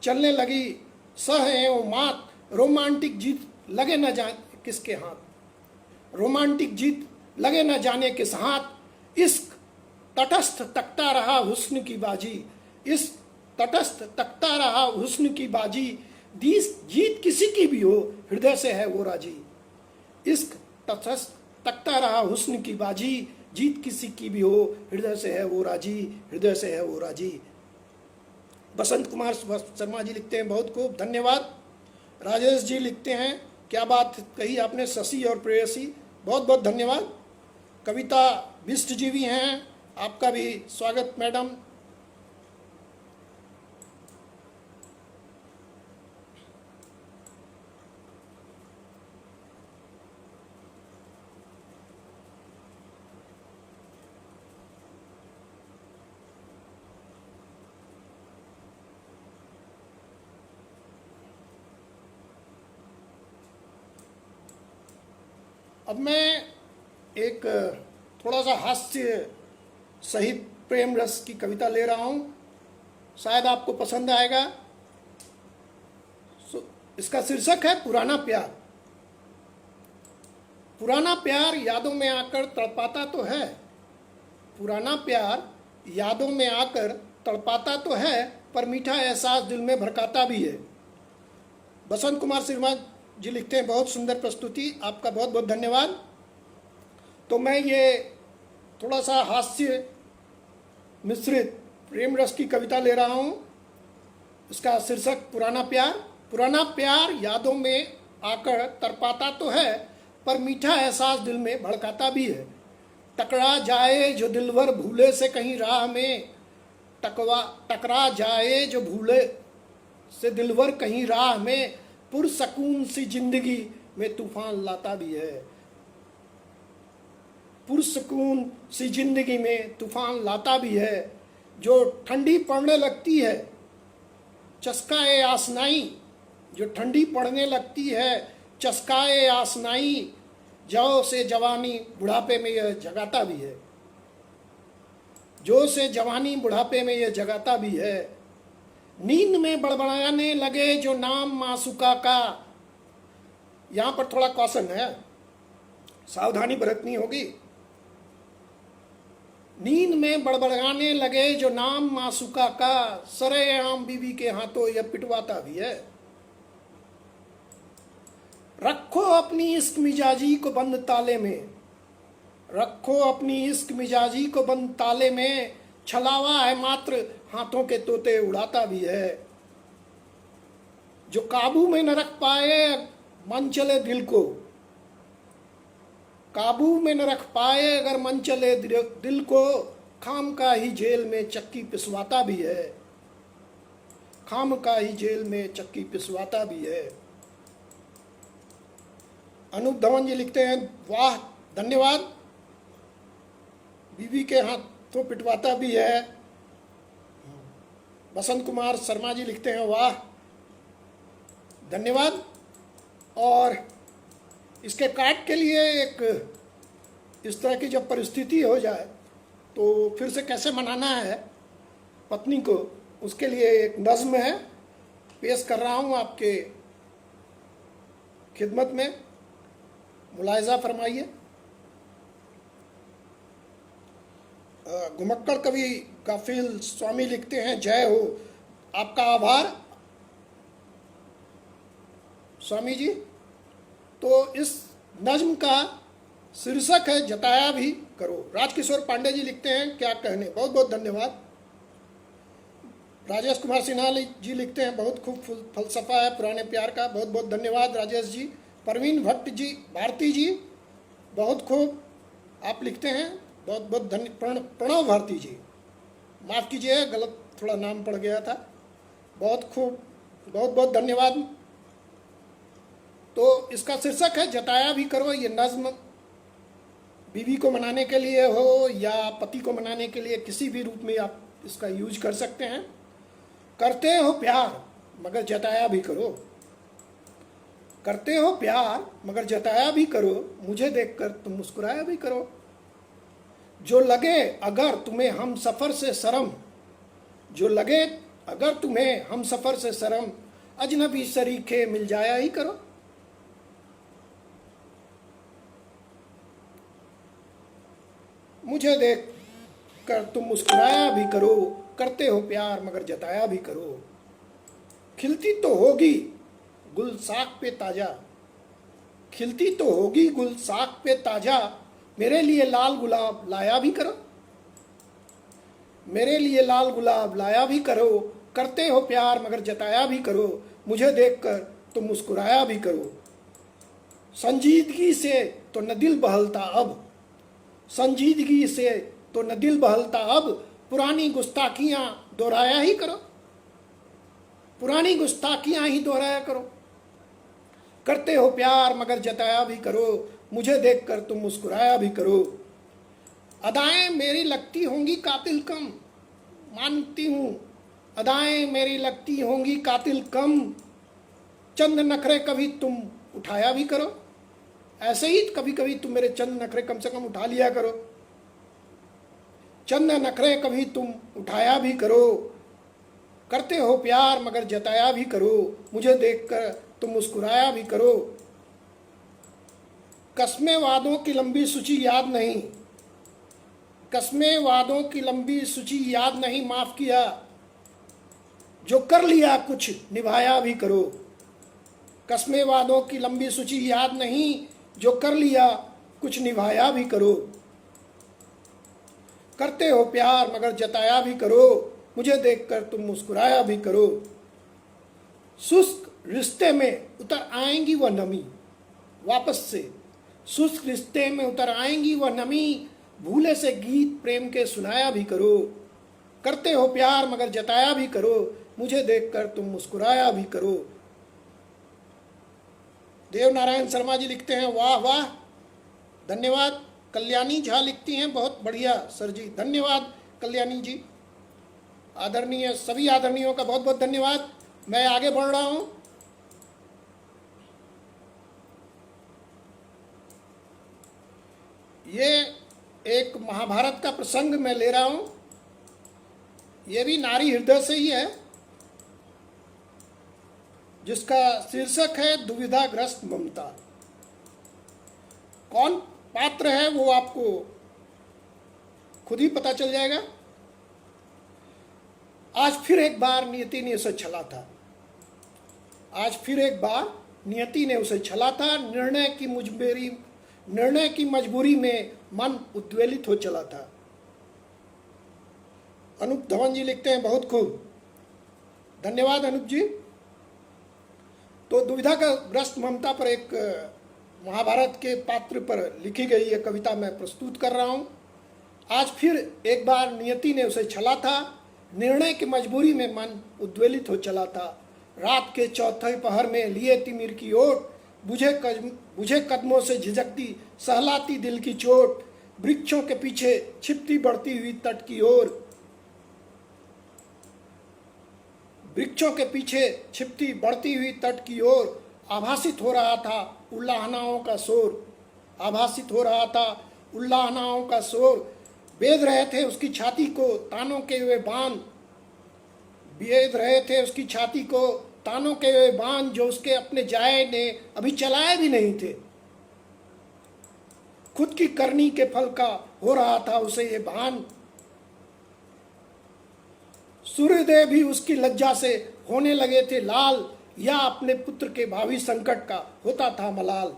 चलने लगी सह एवं मात, रोमांटिक जीत लगे न जाने किसके हाथ, रोमांटिक जीत लगे न जाने किस हाथ। इश्क तटस्थ तकता रहा हुस्न की बाजी, इश्क तटस्थ तकता रहा हुस्न की बाजी। जीत किसी की भी हो हृदय से है वो राजी, इश्क तटस्थ तकता रहा हुस्न की बाजी। जीत किसी की भी हो हृदय से है वो राजी, हृदय से है वो राजी। बसंत कुमार शर्मा जी लिखते हैं बहुत खूब, धन्यवाद। राजेश जी लिखते हैं क्या बात कही आपने, शशि और प्रेयसी, बहुत बहुत धन्यवाद। कविता बिष्ट जी भी हैं, आपका भी स्वागत मैडम। अब मैं एक थोड़ा सा हास्य सहित प्रेम रस की कविता ले रहा हूँ, शायद आपको पसंद आएगा। इसका शीर्षक है पुराना प्यार। पुराना प्यार यादों में आकर तड़पाता तो है, पुराना प्यार यादों में आकर तड़पाता तो है, पर मीठा एहसास दिल में भड़काता भी है। बसंत कुमार शर्मा जी लिखते हैं बहुत सुंदर प्रस्तुति, आपका बहुत बहुत धन्यवाद। तो मैं ये थोड़ा सा हास्य मिश्रित प्रेम रस की कविता ले रहा हूँ। इसका शीर्षक पुराना प्यार। पुराना प्यार यादों में आकर तड़पाता तो है, पर मीठा एहसास दिल में भड़काता भी है। टकरा जाए जो दिलवर भूले से कहीं राह में, टकरा जाए जो भूले से दिलवर कहीं राह में, पुरसकून सी जिंदगी में तूफान लाता भी है, पुरसकून सी जिंदगी में तूफान लाता भी है। जो ठंडी पड़ने लगती है चस्काए आसनाई, जो ठंडी पड़ने लगती है चस्काए आसनाई, जो से जवानी बुढ़ापे में यह जगाता भी है, जो से जवानी बुढ़ापे में यह जगाता भी है। नींद में बड़बड़ाने लगे जो नाम मासूका का, यहां पर थोड़ा कौशन है, सावधानी बरतनी होगी। नींद में बड़बड़ाने लगे जो नाम मासूका का, सरेआम बीवी के हाथों यह पिटवाता भी है। रखो अपनी इश्क मिजाजी को बंद ताले में, रखो अपनी इश्क मिजाजी को बंद ताले में, छलावा है मात्र हाथों के तोते उड़ाता भी है। जो काबू में न रख पाए मन चले दिल को, काबू में न रख पाए अगर मन चले दिल को, खाम का ही जेल में चक्की पिसवाता भी है, खाम का ही जेल में चक्की पिसवाता भी है। अनूप धवन जी लिखते हैं वाह धन्यवाद, बीवी के हाथों पिटवाता भी है। बसंत कुमार शर्मा जी लिखते हैं वाह धन्यवाद। और इसके काट के लिए एक इस तरह की जब परिस्थिति हो जाए तो फिर से कैसे मनाना है पत्नी को, उसके लिए एक नज्म है, पेश कर रहा हूँ आपके खिदमत में, मुलाहिजा फरमाइए। घुमक्कड़ कवि काफिल स्वामी लिखते हैं जय हो, आपका आभार स्वामी जी। तो इस नज्म का शीर्षक है जताया भी करो। राजकिशोर पांडे जी लिखते हैं क्या कहने, बहुत बहुत धन्यवाद। राजेश कुमार सिन्हा जी लिखते हैं बहुत खूब फलसफा है पुराने प्यार का, बहुत बहुत धन्यवाद राजेश जी। परवीन भट्ट जी भारती जी बहुत खूब आप लिखते हैं, बहुत बहुत प्रणव भारती जी, माफ़ कीजिए गलत थोड़ा नाम पड़ गया था, बहुत खूब, बहुत बहुत धन्यवाद। तो इसका शीर्षक है जताया भी करो। ये नज्म बीवी को मनाने के लिए हो या पति को मनाने के लिए, किसी भी रूप में आप इसका यूज कर सकते हैं। करते हो प्यार मगर जताया भी करो, करते हो प्यार मगर जताया भी करो, मुझे देखकर तुम मुस्कुराया भी करो। जो लगे अगर तुम्हें हम सफ़र से शर्म, जो लगे अगर तुम्हें हम सफर से शर्म अजनबी शरीके मिल जाया ही करो। मुझे देख कर तुम मुस्कुराया भी करो, करते हो प्यार मगर जताया भी करो। खिलती तो होगी गुल साख पे ताजा, खिलती तो होगी गुल साख पे ताजा, मेरे लिए लाल गुलाब लाया भी करो। मेरे लिए लाल गुलाब लाया भी करो, करते हो प्यार मगर जताया भी करो। मुझे देखकर तुम मुस्कुराया भी करो। संजीदगी से तो न दिल बहलता अब, संजीदगी से तो न दिल बहलता अब, पुरानी गुस्ताखियां दोहराया ही करो। पुरानी गुस्ताखियां ही दोहराया करो। करते हो प्यार मगर जताया भी करो, मुझे देखकर तुम मुस्कुराया भी करो। अदाएं मेरी लगती होंगी कातिल कम, मानती हूँ अदाएं मेरी लगती होंगी कातिल कम, चंद नखरे कभी तुम उठाया भी करो। ऐसे ही कभी कभी तुम मेरे चंद नखरे कम से कम उठा लिया करो। चंद नखरे कभी तुम उठाया भी करो। करते हो प्यार मगर जताया भी करो, मुझे देखकर तुम मुस्कुराया भी करो। कस्में वादों की लंबी सूची याद नहीं, कस्में वादों की लंबी सूची याद नहीं, माफ किया जो कर लिया कुछ निभाया भी करो। कस्में वादों की लंबी सूची याद नहीं, जो कर लिया कुछ निभाया भी करो। करते हो प्यार मगर जताया भी करो, मुझे देखकर तुम मुस्कुराया भी करो। शुष्क रिश्ते में उतर आएंगी वह नमी, वापस से शुष्क रिश्ते में उतर आएंगी वह नमी, भूले से गीत प्रेम के सुनाया भी करो। करते हो प्यार मगर जताया भी करो, मुझे देखकर तुम मुस्कुराया भी करो। देव नारायण शर्मा जी लिखते हैं वाह वाह, धन्यवाद। कल्याणी झा लिखती हैं बहुत बढ़िया सर जी, धन्यवाद कल्याणी जी। आदरणीय सभी आदरणीयों का बहुत बहुत धन्यवाद। मैं आगे बढ़ रहा हूं। ये एक महाभारत का प्रसंग मैं ले रहा हूं, ये भी नारी हृदय से ही है, जिसका शीर्षक है दुविधाग्रस्त ममता। कौन पात्र है वो आपको खुद ही पता चल जाएगा। आज फिर एक बार नियति ने उसे छला था, आज फिर एक बार नियति ने उसे छला था। निर्णय की मजबूरी में मन उद्वेलित हो चला था। अनूप धवन जी लिखते हैं बहुत खूब, धन्यवाद अनूप जी। तो दुविधा का ग्रस्त ममता पर एक महाभारत के पात्र पर लिखी गई ये कविता मैं प्रस्तुत कर रहा हूँ। आज फिर एक बार नियति ने उसे छला था, निर्णय की मजबूरी में मन उद्वेलित हो चला था। रात के चौथे पहर में लिए तिमिर की ओट, बुझे कदमों से झिझकती सहलाती दिल की चोट, वृक्षों के पीछे छिपती बढ़ती हुई तट की ओर, वृक्षों के पीछे छिपती बढ़ती हुई तट की ओर आभासित हो रहा था उल्लाहनाओं का शोर, आभासित हो रहा था उल्लाहनाओं का शोर। बेध रहे थे उसकी छाती को तानों के वे बाण, बेध रहे थे उसकी छाती को तानों के वे बाण, जो उसके अपने जाए ने अभी चलाए भी नहीं थे। खुद की करनी के फल का हो रहा था उसे ये भान। सूर्योदय भी उसकी लज्जा से होने लगे थे लाल, या अपने पुत्र के भावी संकट का होता था मलाल।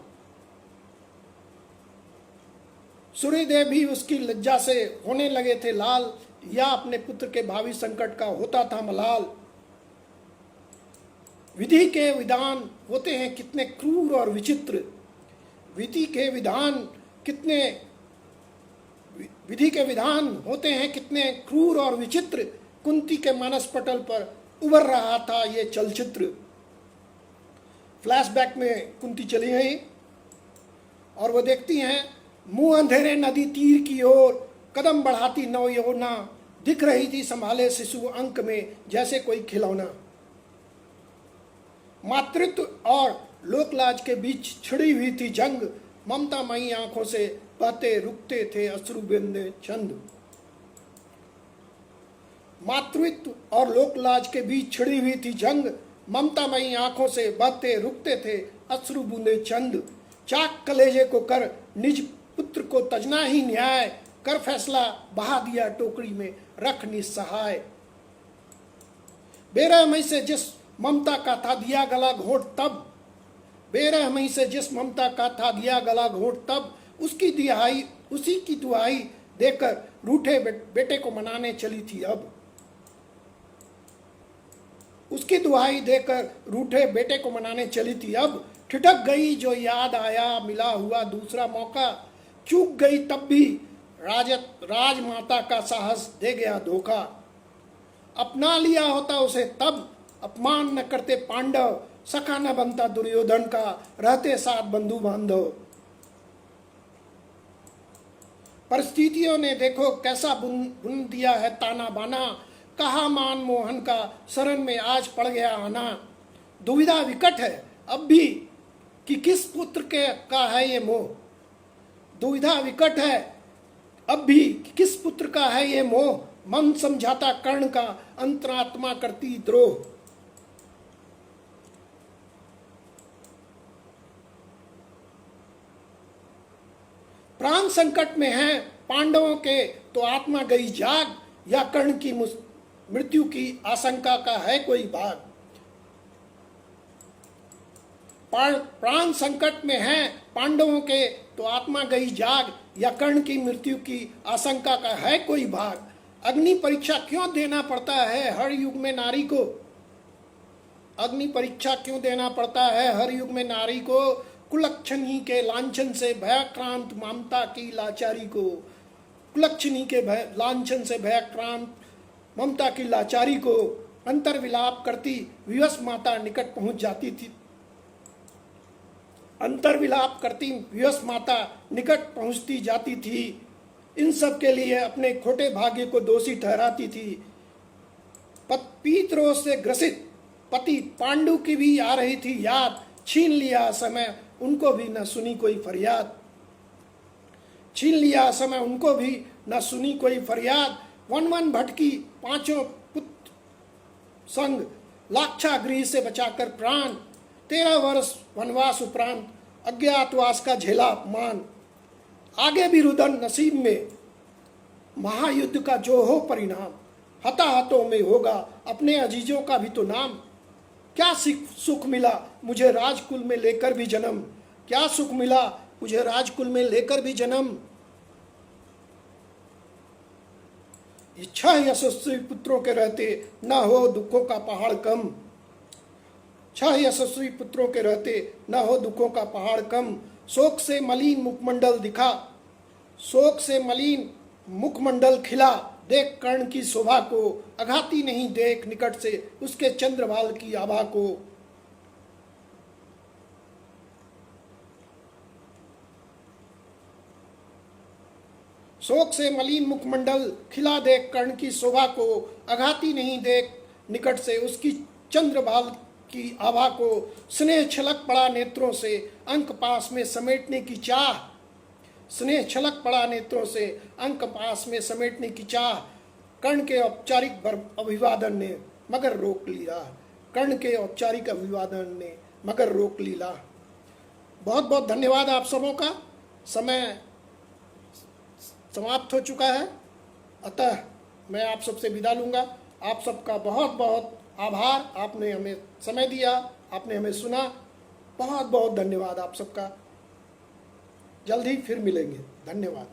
सूर्योदय भी उसकी लज्जा से होने लगे थे लाल, या अपने पुत्र के भावी संकट का होता था मलाल। विधि के विधान होते हैं कितने क्रूर और विचित्र, विधि के विधान होते हैं कितने क्रूर और विचित्र। कुंती के मानस पटल पर उभर रहा था ये चलचित्र। फ्लैशबैक में कुंती चली गई और वो देखती हैं मुंह अंधेरे नदी तीर की ओर, कदम बढ़ाती नवयौवना, दिख रही थी संभाले शिशु अंक में जैसे कोई खिलौना। मातृत्व और लोकलाज के बीच छिड़ी हुई थी जंग, ममतामयी आंखों से बहते रुकते थे अश्रु बिंदु चंद। मातृत्व और लोकलाज के बीच छिड़ी हुई थी जंग। ममतामयी आंखों से बहते रुकते थे अश्रु बूंदे चंद। चाक कलेजे को कर निज पुत्र को तजना ही न्याय, कर फैसला बहा दिया टोकरी में रख निस्सहाय। बेरहमी से जिस ममता का था दिया गला घोट तब, बेरहमी से जिस ममता का था दिया गला घोट तब, उसी की दुहाई देकर रूठे बेटे को मनाने चली थी अब। उसकी दुहाई देकर रूठे बेटे को मनाने चली थी अब। ठिठक गई जो याद आया मिला हुआ दूसरा मौका, चूक गई तब भी राजमाता का साहस दे गया धोखा। अपना लिया होता उसे तब अपमान न करते पांडव, सखा न बनता दुर्योधन का रहते साथ बंधु बांधव। परिस्थितियों ने देखो कैसा बुन दिया है ताना बाना, कहा मान मोहन का शरण में आज पड़ गया आना। दुविधा विकट है अब भी कि किस पुत्र का है ये मोह, दुविधा विकट है अब भी कि किस पुत्र का है ये मोह। मन समझाता कर्ण का अंतरात्मा करती द्रोह। प्राण संकट में है पांडवों के तो आत्मा गई जाग, या कर्ण की मृत्यु की आशंका का है कोई भाग। प्राण संकट में है पांडवों के तो आत्मा गई जाग, या कर्ण की मृत्यु की आशंका का है कोई भाग। अग्नि परीक्षा क्यों देना पड़ता है हर युग में नारी को, अग्नि परीक्षा क्यों देना पड़ता है हर युग में नारी को। कुलक्षणी के लांछन से भयाक्रांत ममता की लाचारी को, कुलक्षणी के लांछन से भयाक्रांत ममता की लाचारी को। अंतर विलाप करती विवश माता निकट पहुंच जाती थी, अंतर विलाप करती विवश माता निकट पहुंचती जाती थी। इन सब के लिए अपने खोटे भाग्य को दोषी ठहराती थी। पीत रोष से ग्रसित पति पांडु की भी आ रही थी याद, छीन लिया समय उनको भी न सुनी कोई फरियाद, छीन लिया समय उनको भी न सुनी कोई फरियाद। वन वन भटकी पांचों पुत्र संग, लाक्षागृह से बचाकर प्राण। 13 वर्ष वनवास उपरांत अज्ञातवास का झेला अपमान। आगे भी रुदन नसीब में महायुद्ध का जो हो परिणाम, हताहतों में होगा अपने अजीजों का भी तो नाम। क्या सुख मिला मुझे राजकुल में लेकर भी जन्म, क्या सुख मिला मुझे राजकुल में लेकर भी जन्म। छह यशस्वी पुत्रों के रहते न हो दुखों का पहाड़ कम, छह यशस्वी पुत्रों के रहते न हो दुखों का पहाड़ कम। शोक से मलिन मुखमंडल दिखा, शोक से मलिन मुखमंडल खिला, देख कर्ण की शोभा को अघाती नहीं देख निकट से उसके चंद्रभाल की आभा को। शोक से मलिन मुखमंडल खिला देख कर्ण की शोभा को अघाती नहीं देख निकट से उसकी चंद्रभाल की आभा को। स्नेह छलक पड़ा नेत्रों से अंक पास में समेटने की चाह, स्नेह छलक पड़ा नेत्रों से अंक पास में समेटने की चाह। कर्ण के औपचारिक अभिवादन ने मगर रोक लीला, कर्ण के औपचारिक अभिवादन ने मगर रोक लीला। बहुत बहुत धन्यवाद आप सबों का। समय समाप्त हो चुका है, अतः मैं आप सबसे विदा लूँगा। आप सबका बहुत बहुत आभार, आपने हमें समय दिया, आपने हमें सुना। बहुत बहुत धन्यवाद आप सबका। जल्द ही फिर मिलेंगे। धन्यवाद।